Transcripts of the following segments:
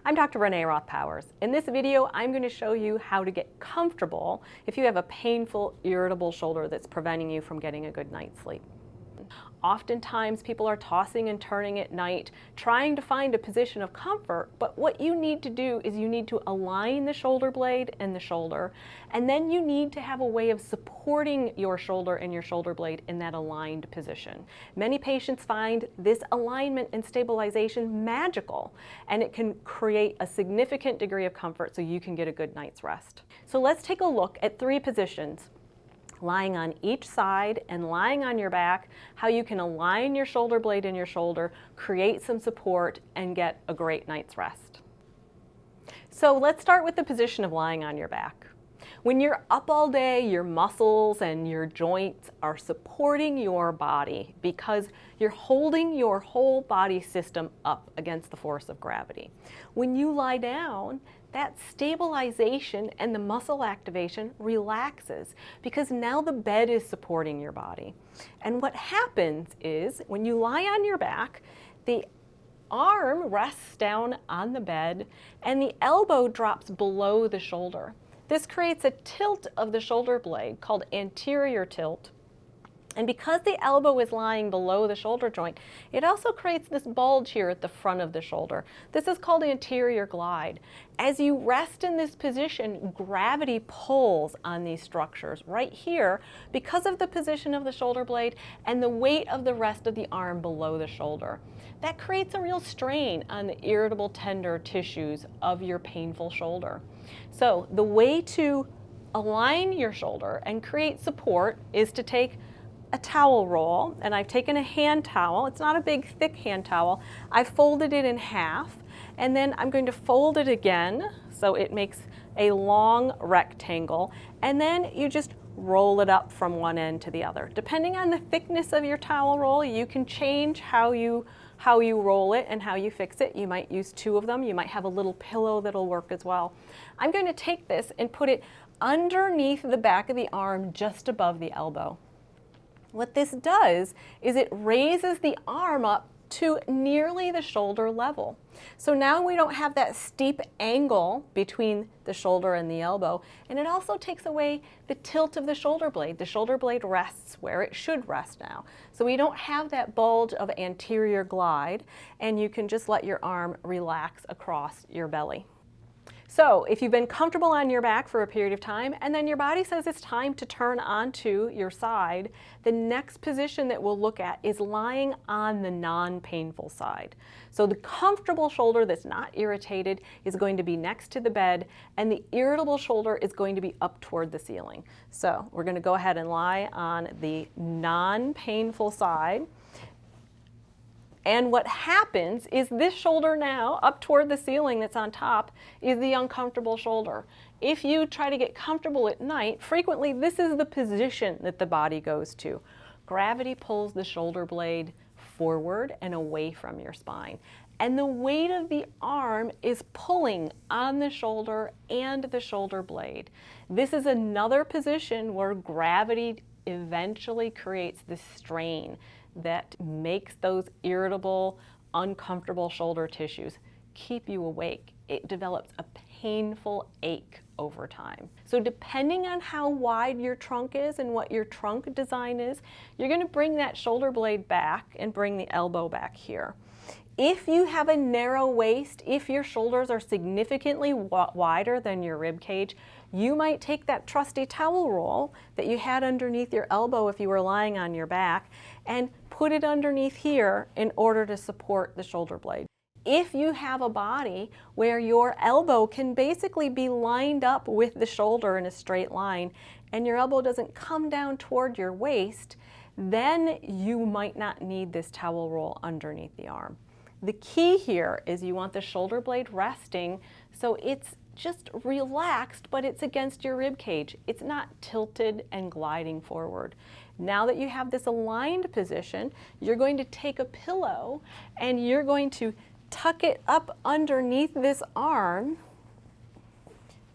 I'm Dr. Renee Roth Powers. In this video, I'm going to show you how to get comfortable if you have a painful, irritable shoulder that's preventing you from getting a good night's sleep. Oftentimes, people are tossing and turning at night, trying to find a position of comfort, but what you need to do is you need to align the shoulder blade and the shoulder, and then you need to have a way of supporting your shoulder and your shoulder blade in that aligned position. Many patients find this alignment and stabilization magical, and it can create a significant degree of comfort so you can get a good night's rest. So let's take a look at 3 positions, lying on each side and lying on your back, how you can align your shoulder blade and your shoulder, create some support, and get a great night's rest. So let's start with the position of lying on your back. When you're up all day, your muscles and your joints are supporting your body because you're holding your whole body system up against the force of gravity. When you lie down, that stabilization and the muscle activation relaxes because now the bed is supporting your body. And what happens is when you lie on your back, the arm rests down on the bed and the elbow drops below the shoulder. This creates a tilt of the shoulder blade called anterior tilt. And because the elbow is lying below the shoulder joint, it also creates this bulge here at the front of the shoulder. This is called anterior glide. As you rest in this position, gravity pulls on these structures right here because of the position of the shoulder blade and the weight of the rest of the arm below the shoulder. That creates a real strain on the irritable tender tissues of your painful shoulder. So the way to align your shoulder and create support is to take a towel roll, and I've taken a hand towel. It's not a big thick hand towel. I've folded it in half, and then I'm going to fold it again so it makes a long rectangle, and then you just roll it up from one end to the other. Depending on the thickness of your towel roll, you can change how you roll it and how you fix it. You might use 2 of them. You might have a little pillow that'll work as well. I'm going to take this and put it underneath the back of the arm just above the elbow. What this does is it raises the arm up to nearly the shoulder level. So now we don't have that steep angle between the shoulder and the elbow, and it also takes away the tilt of the shoulder blade. The shoulder blade rests where it should rest now. So we don't have that bulge of anterior glide, and you can just let your arm relax across your belly. So if you've been comfortable on your back for a period of time and then your body says it's time to turn onto your side, the next position that we'll look at is lying on the non-painful side. So the comfortable shoulder that's not irritated is going to be next to the bed, and the irritable shoulder is going to be up toward the ceiling. So we're going to go ahead and lie on the non-painful side. And what happens is this shoulder now, up toward the ceiling that's on top, is the uncomfortable shoulder. If you try to get comfortable at night, frequently this is the position that the body goes to. Gravity pulls the shoulder blade forward and away from your spine. And the weight of the arm is pulling on the shoulder and the shoulder blade. This is another position where gravity eventually creates this strain that makes those irritable, uncomfortable shoulder tissues keep you awake. It develops a painful ache over time. So depending on how wide your trunk is and what your trunk design is, you're going to bring that shoulder blade back and bring the elbow back here. If you have a narrow waist, if your shoulders are significantly wider than your rib cage, you might take that trusty towel roll that you had underneath your elbow if you were lying on your back and put it underneath here in order to support the shoulder blade. If you have a body where your elbow can basically be lined up with the shoulder in a straight line and your elbow doesn't come down toward your waist, then you might not need this towel roll underneath the arm. The key here is you want the shoulder blade resting so it's just relaxed, but it's against your rib cage. It's not tilted and gliding forward. Now that you have this aligned position, you're going to take a pillow and you're going to tuck it up underneath this arm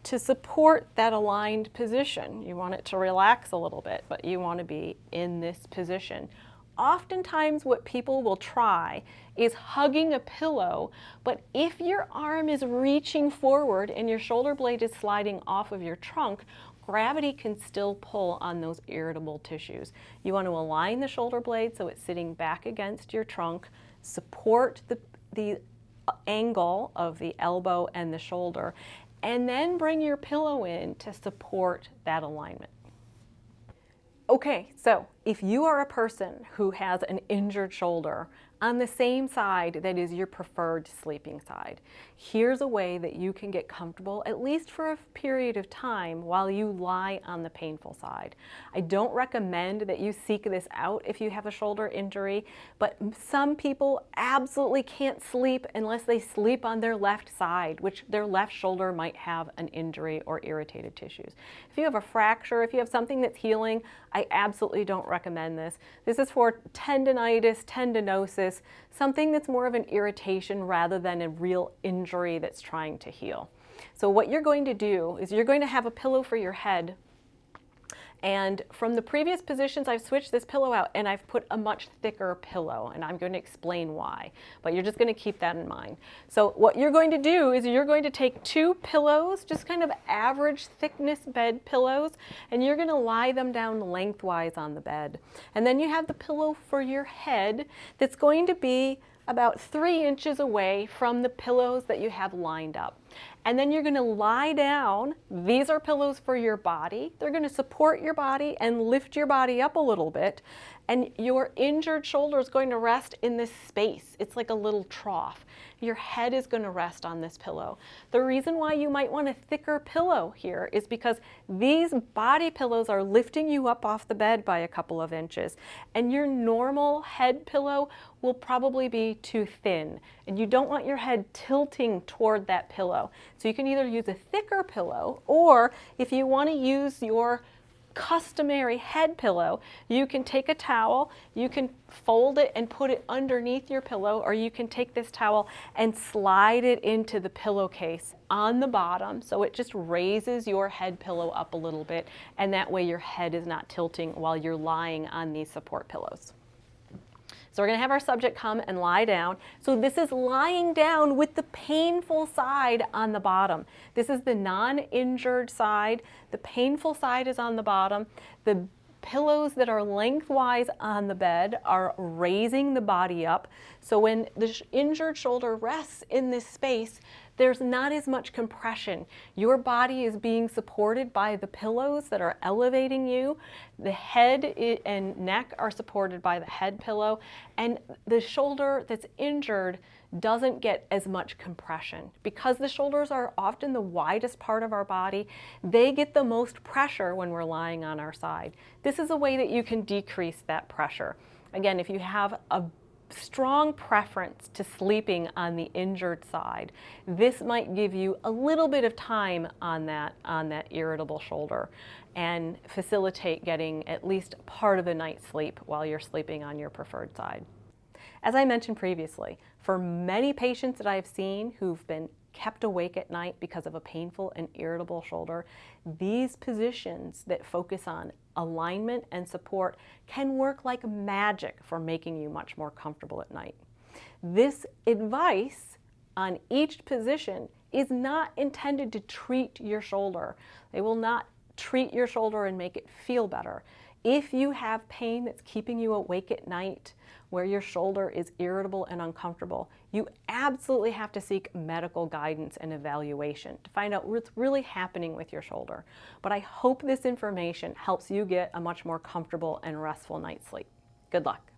to support that aligned position. You want it to relax a little bit, but you want to be in this position. Oftentimes what people will try is hugging a pillow, but if your arm is reaching forward and your shoulder blade is sliding off of your trunk, gravity can still pull on those irritable tissues. You want to align the shoulder blade so it's sitting back against your trunk, support the angle of the elbow and the shoulder, and then bring your pillow in to support that alignment. Okay, so if you are a person who has an injured shoulder on the same side that is your preferred sleeping side, here's a way that you can get comfortable, at least for a period of time, while you lie on the painful side. I don't recommend that you seek this out if you have a shoulder injury, but some people absolutely can't sleep unless they sleep on their left side, which their left shoulder might have an injury or irritated tissues. If you have a fracture, if you have something that's healing, I absolutely don't recommend this. This is for tendinitis, tendinosis, something that's more of an irritation rather than a real injury that's trying to heal. So what you're going to do is you're going to have a pillow for your head. And from the previous positions, I've switched this pillow out and I've put a much thicker pillow, and I'm going to explain why, but you're just going to keep that in mind. So what you're going to do is you're going to take two pillows, just kind of average thickness bed pillows, and you're going to lie them down lengthwise on the bed. And then you have the pillow for your head that's going to be about 3 inches away from the pillows that you have lined up. And then you're going to lie down. These are pillows for your body. They're going to support your body and lift your body up a little bit. And your injured shoulder is going to rest in this space. It's like a little trough. Your head is going to rest on this pillow. The reason why you might want a thicker pillow here is because these body pillows are lifting you up off the bed by a couple of inches. And your normal head pillow will probably be too thin. And you don't want your head tilting toward that pillow. So you can either use a thicker pillow, or if you want to use your customary head pillow, you can take a towel, you can fold it and put it underneath your pillow, or you can take this towel and slide it into the pillowcase on the bottom, so it just raises your head pillow up a little bit, and that way your head is not tilting while you're lying on these support pillows. So we're going to have our subject come and lie down. So this is lying down with the painful side on the bottom. This is the non-injured side. The painful side is on the bottom. The pillows that are lengthwise on the bed are raising the body up. So when the injured shoulder rests in this space, there's not as much compression. Your body is being supported by the pillows that are elevating you. The head and neck are supported by the head pillow, and the shoulder that's injured doesn't get as much compression. Because the shoulders are often the widest part of our body, they get the most pressure when we're lying on our side. This is a way that you can decrease that pressure. Again, if you have a strong preference to sleeping on the injured side, this might give you a little bit of time on that irritable shoulder and facilitate getting at least part of the night's sleep while you're sleeping on your preferred side. As I mentioned previously, for many patients that I've seen who've been kept awake at night because of a painful and irritable shoulder, these positions that focus on alignment and support can work like magic for making you much more comfortable at night. This advice on each position is not intended to treat your shoulder. They will not treat your shoulder and make it feel better. If you have pain that's keeping you awake at night, where your shoulder is irritable and uncomfortable, you absolutely have to seek medical guidance and evaluation to find out what's really happening with your shoulder. But I hope this information helps you get a much more comfortable and restful night's sleep. Good luck.